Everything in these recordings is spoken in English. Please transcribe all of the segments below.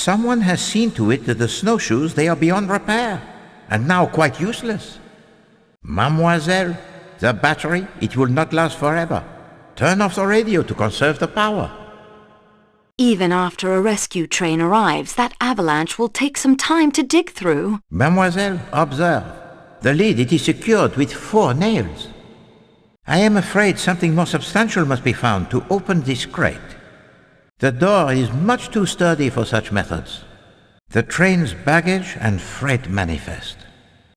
Someone has seen to it that the snowshoes, they are beyond repair, and now quite useless. Mademoiselle, the battery, it will not last forever. Turn off the radio to conserve the power. Even after a rescue train arrives, that avalanche will take some time to dig through. Mademoiselle, observe. The lid, it is secured with 4 nails. I am afraid something more substantial must be found to open this crate. The door is much too sturdy for such methods. The train's baggage and freight manifest.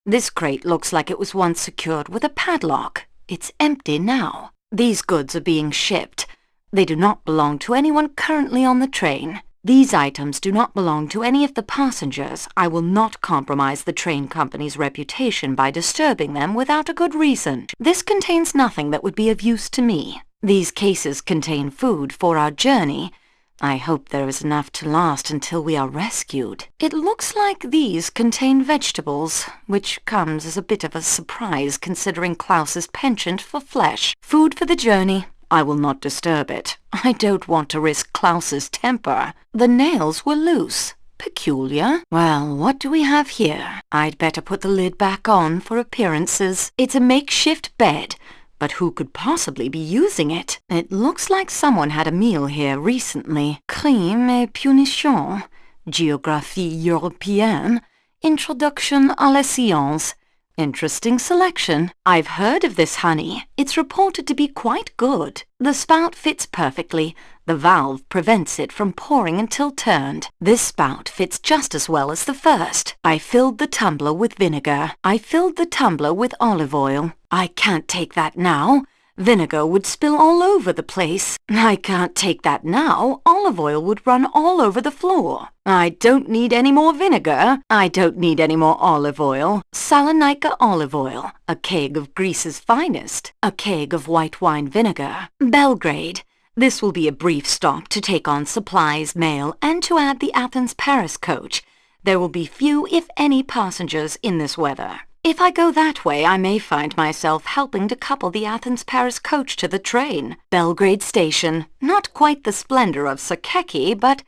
This crate looks like it was once secured with a padlock. It's empty now. These goods are being shipped. They do not belong to anyone currently on the train. These items do not belong to any of the passengers. I will not compromise the train company's reputation by disturbing them without a good reason. This contains nothing that would be of use to me. These cases contain food for our journey. I hope there is enough to last until we are rescued. It looks like these contain vegetables, which comes as a bit of a surprise considering Klaus's penchant for flesh. Food for the journey. I will not disturb it. I don't want to risk Klaus's temper. The nails were loose. Peculiar. Well, what do we have here? I'd better put the lid back on for appearances. It's a makeshift bed. But who could possibly be using it? It looks like someone had a meal here recently. Crime et punition. Géographie européenne. Introduction à la science. Interesting selection. I've heard of this honey. It's reported to be quite good. The spout fits perfectly. The valve prevents it from pouring until turned. This spout fits just as well as the first. I filled the tumbler with vinegar. I filled the tumbler with olive oil. I can't take that now. Vinegar would spill all over the place. I can't take that now. Olive oil would run all over the floor. I don't need any more vinegar. I don't need any more olive oil. Salonika olive oil. A keg of Greece's finest. A keg of white wine vinegar. Belgrade. This will be a brief stop to take on supplies, mail, and to add the Athens-Paris coach. There will be few, if any, passengers in this weather. If I go that way, I may find myself helping to couple the Athens-Paris coach to the train. Belgrade Station. Not quite the splendor of Suchet, but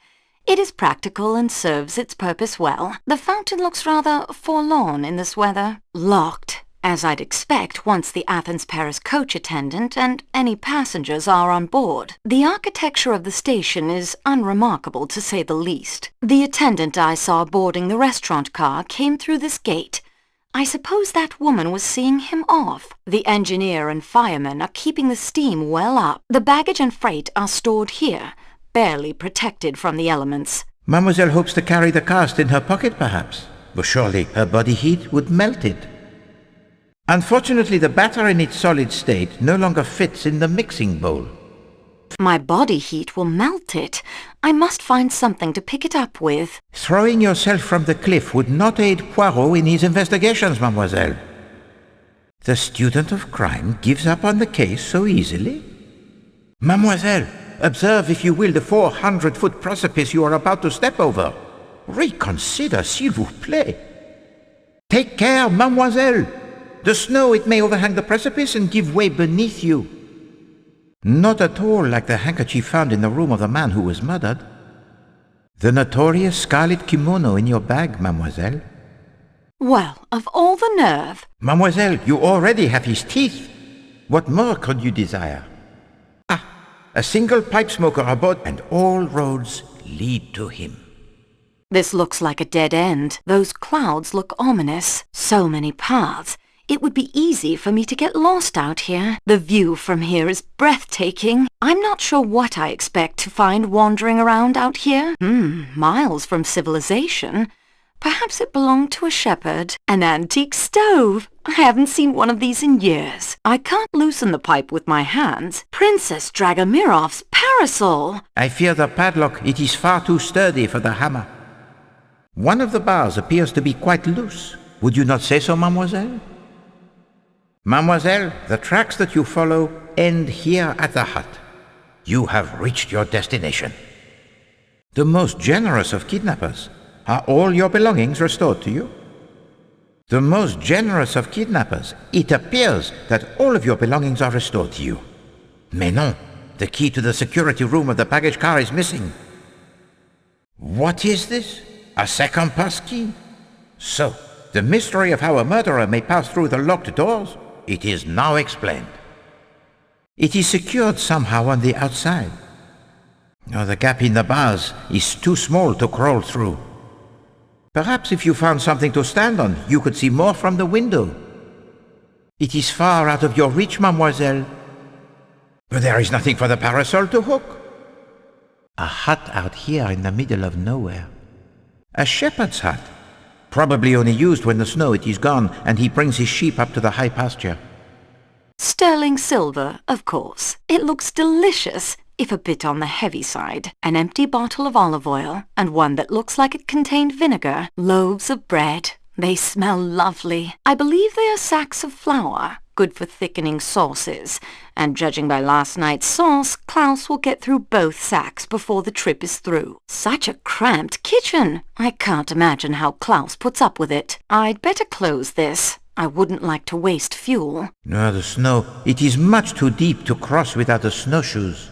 it is practical and serves its purpose well. The fountain looks rather forlorn in this weather. Locked, as I'd expect once the Athens-Paris coach attendant and any passengers are on board. The architecture of the station is unremarkable, to say the least. The attendant I saw boarding the restaurant car came through this gate. I suppose that woman was seeing him off. The engineer and firemen are keeping the steam well up. The baggage and freight are stored here, barely protected from the elements. Mademoiselle hopes to carry the cast in her pocket, perhaps. But surely her body heat would melt it. Unfortunately, the batter in its solid state no longer fits in the mixing bowl. My body heat will melt it. I must find something to pick it up with. Throwing yourself from the cliff would not aid Poirot in his investigations, mademoiselle. The student of crime gives up on the case so easily? Mademoiselle, observe, if you will, the 400-foot precipice you are about to step over. Reconsider, s'il vous plaît. Take care, mademoiselle. The snow, it may overhang the precipice and give way beneath you. Not at all like the handkerchief found in the room of the man who was murdered. The notorious scarlet kimono in your bag, mademoiselle. Well, of all the nerve. Mademoiselle, you already have his teeth. What more could you desire? Ah, a single pipe smoker aboard, and all roads lead to him. This looks like a dead end. Those clouds look ominous. So many paths. It would be easy for me to get lost out here. The view from here is breathtaking. I'm not sure what I expect to find wandering around out here. Miles from civilization. Perhaps it belonged to a shepherd. An antique stove. I haven't seen one of these in years. I can't loosen the pipe with my hands. Princess Dragomírov's parasol. I fear the padlock. It is far too sturdy for the hammer. One of the bars appears to be quite loose. Would you not say so, mademoiselle? Mademoiselle, the tracks that you follow end here at the hut. You have reached your destination. The most generous of kidnappers. Are all your belongings restored to you? The most generous of kidnappers. It appears that all of your belongings are restored to you. Mais non, the key to the security room of the baggage car is missing. What is this? A second passkey? So, the mystery of how a murderer may pass through the locked doors? It is now explained. It is secured somehow on the outside. Oh, the gap in the bars is too small to crawl through. Perhaps if you found something to stand on, you could see more from the window. It is far out of your reach, mademoiselle. But there is nothing for the parasol to hook. A hut out here in the middle of nowhere. A shepherd's hut. Probably only used when the snow it is gone and he brings his sheep up to the high pasture. Sterling silver, of course. It looks delicious, if a bit on the heavy side. An empty bottle of olive oil, and one that looks like it contained vinegar. Loaves of bread. They smell lovely. I believe they are sacks of flour, good for thickening sauces. And judging by last night's sauce, Klaus will get through both sacks before the trip is through. Such a cramped kitchen! I can't imagine how Klaus puts up with it. I'd better close this. I wouldn't like to waste fuel. No, the snow. It is much too deep to cross without the snowshoes.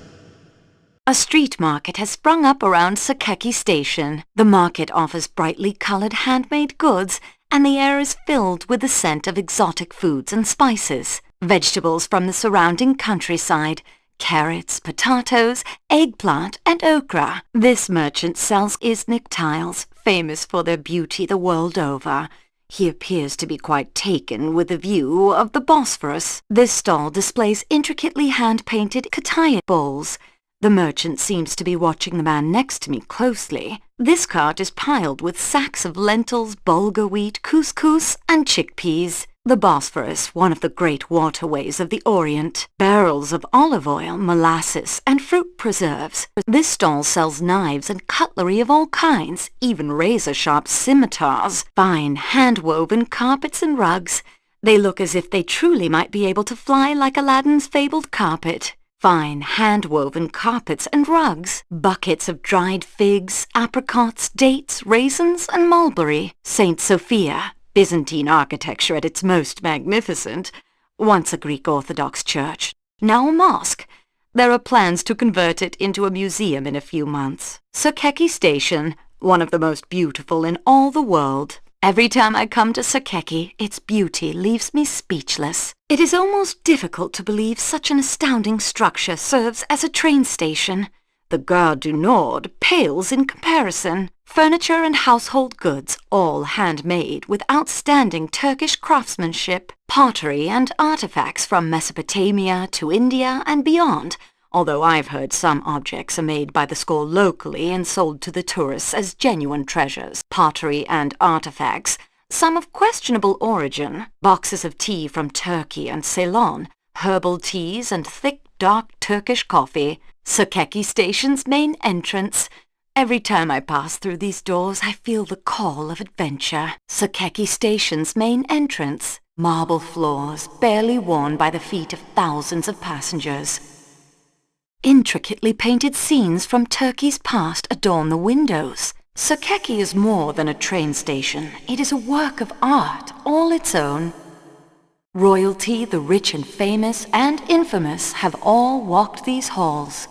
A street market has sprung up around Suchet station. The market offers brightly colored handmade goods, and the air is filled with the scent of exotic foods and spices. Vegetables from the surrounding countryside, carrots, potatoes, eggplant, and okra. This merchant sells Iznik tiles, famous for their beauty the world over. He appears to be quite taken with the view of the Bosphorus. This stall displays intricately hand-painted Kataya bowls. The merchant seems to be watching the man next to me closely. This cart is piled with sacks of lentils, bulgur wheat, couscous, and chickpeas. The Bosphorus, one of the great waterways of the Orient. Barrels of olive oil, molasses, and fruit preserves. This stall sells knives and cutlery of all kinds, even razor-sharp scimitars, fine hand-woven carpets and rugs. They look as if they truly might be able to fly like Aladdin's fabled carpet. Fine hand-woven carpets and rugs, buckets of dried figs, apricots, dates, raisins, and mulberry. St. Sophia, Byzantine architecture at its most magnificent. Once a Greek Orthodox church, now a mosque. There are plans to convert it into a museum in a few months. Suchet Station, one of the most beautiful in all the world. Every time I come to Suchet, its beauty leaves me speechless. It is almost difficult to believe such an astounding structure serves as a train station. The Gare du Nord pales in comparison. Furniture and household goods, all handmade with outstanding Turkish craftsmanship. Pottery and artifacts from Mesopotamia to India and beyond, although I've heard some objects are made by the school locally and sold to the tourists as genuine treasures. Pottery and artifacts, some of questionable origin. Boxes of tea from Turkey and Ceylon, herbal teas and thick, dark Turkish coffee. Suchet Station's main entrance. Every time I pass through these doors, I feel the call of adventure. Suchet Station's main entrance. Marble floors, barely worn by the feet of thousands of passengers. Intricately painted scenes from Turkey's past adorn the windows. Suchet is more than a train station. It is a work of art, all its own. Royalty, the rich and famous and infamous, have all walked these halls.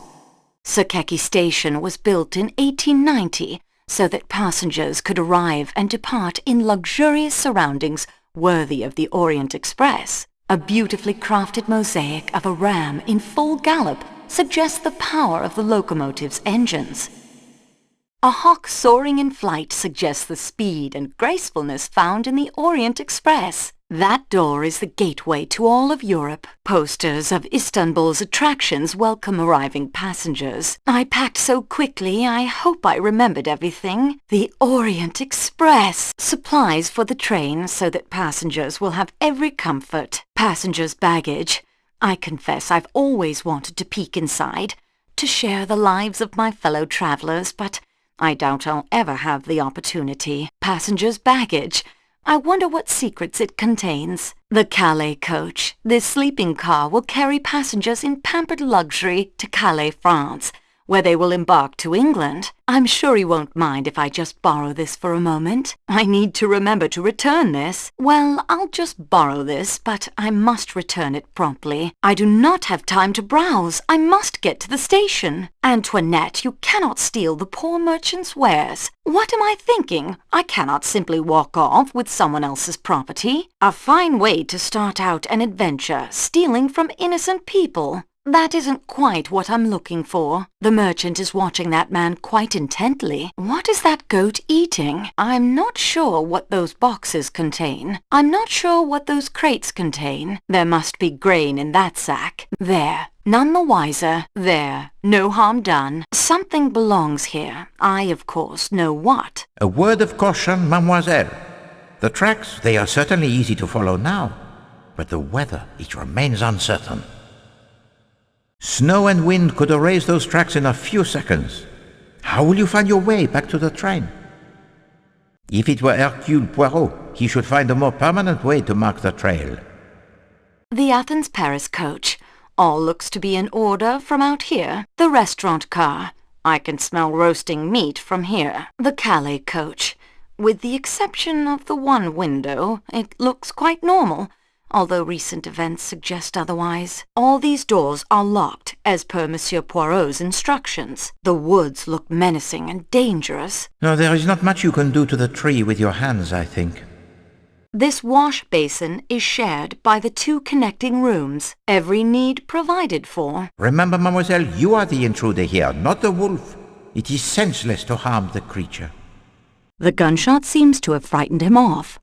Suchet Station was built in 1890 so that passengers could arrive and depart in luxurious surroundings worthy of the Orient Express. A beautifully crafted mosaic of a ram in full gallop suggests the power of the locomotive's engines. A hawk soaring in flight suggests the speed and gracefulness found in the Orient Express. That door is the gateway to all of Europe. Posters of Istanbul's attractions welcome arriving passengers. I packed so quickly, I hope I remembered everything. The Orient Express. Supplies for the train so that passengers will have every comfort. Passengers' baggage. I confess I've always wanted to peek inside, to share the lives of my fellow travelers, but I doubt I'll ever have the opportunity. Passengers' baggage. I wonder what secrets it contains. The Calais coach. This sleeping car will carry passengers in pampered luxury to Calais, France, where they will embark to England. I'm sure he won't mind if I just borrow this for a moment. I need to remember to return this. Well, I'll just borrow this, but I must return it promptly. I do not have time to browse. I must get to the station. Antoinette, you cannot steal the poor merchant's wares. What am I thinking? I cannot simply walk off with someone else's property. A fine way to start out an adventure, stealing from innocent people. That isn't quite what I'm looking for. The merchant is watching that man quite intently. What is that goat eating? I'm not sure what those boxes contain. I'm not sure what those crates contain. There must be grain in that sack. There. None the wiser. There. No harm done. Something belongs here. I, of course, know what. A word of caution, mademoiselle. The tracks, they are certainly easy to follow now, but the weather, it remains uncertain. Snow and wind could erase those tracks in a few seconds. How will you find your way back to the train? If it were Hercule Poirot, he should find a more permanent way to mark the trail. The Athens-Paris coach. All looks to be in order from out here. The restaurant car. I can smell roasting meat from here. The Calais coach. With the exception of the one window, it looks quite normal, although recent events suggest otherwise. All these doors are locked, as per Monsieur Poirot's instructions. The woods look menacing and dangerous. No, there is not much you can do to the tree with your hands, I think. This wash basin is shared by the two connecting rooms, every need provided for. Remember, mademoiselle, you are the intruder here, not the wolf. It is senseless to harm the creature. The gunshot seems to have frightened him off.